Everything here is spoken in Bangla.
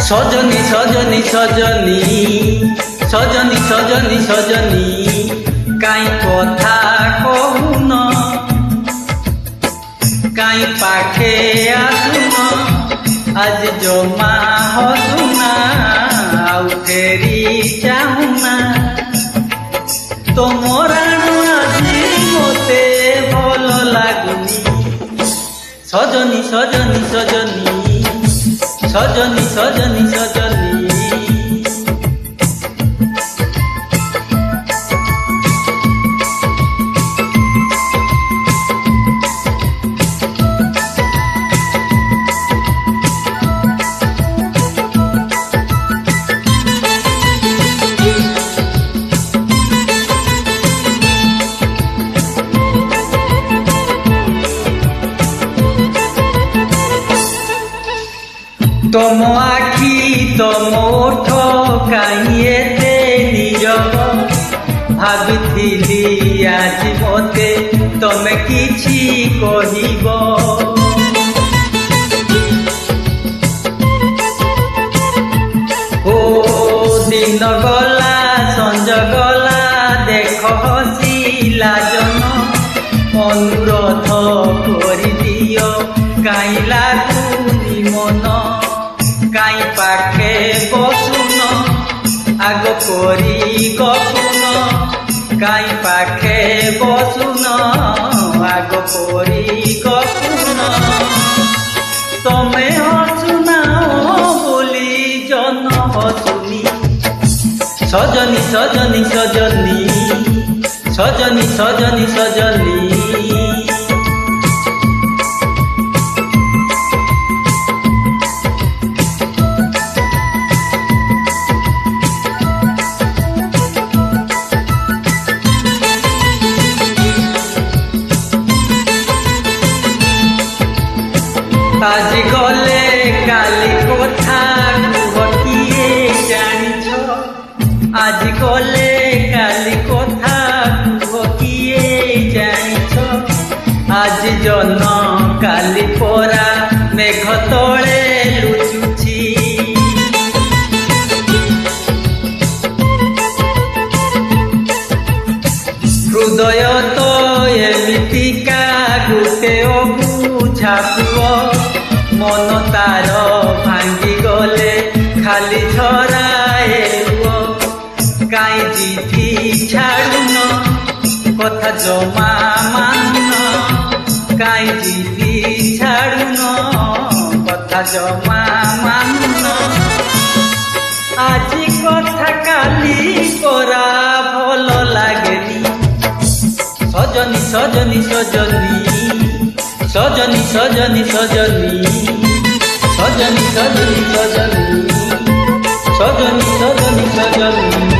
সজনী সজনী সজনী সজনী সজনী সজনী কাই কথা কহুন কাই পাখে আসুন আজ জমা হসুনা আউ ফেরি চাহুনা তোমর আজি মতে ভাল লাগুনি সজনী সজনী সজনী সজনী সজনী সজনী তোম আখি তোম ওঠ কাইয়েতে নীরব ভাবিথিলি আজ মতে তমে কিছু কহিব ও দিন গলা সঞ্জ গলা দেখ হসিলা জন অনুরোধ করি দিও কাই লাগুনি মন কাই পাখে বসুন আগ করি গপুন কাই পাখে বসুন আগ করি গপুন তমে হসুনা বলি জন হসুনি সজনী সজনী সজনী সজনী সজনী সজনী আজ গলে কালি কথা কিয়ে জানিছ আজ গলে কালি কথা কিয়ে জানিছ আজ জন কালি পরা মেঘ তলে লুচুছি হৃদয় তো এমিতিকা গুটে অবুঝা পুଅ মন তার ভাঙ্গি গলে খালি ছড়ায়ে কাই চিঠি ছাড়ুন কথা জমা মানুন কাই চিঠি ছাড়ুন কথা জমা মানুন আজি কথা কালি করা ভাল লাগেনি সজনী সজনী সজনী সজনী সজনী সজনী সজনী সজনী সজনী সজনী সজনী সজনী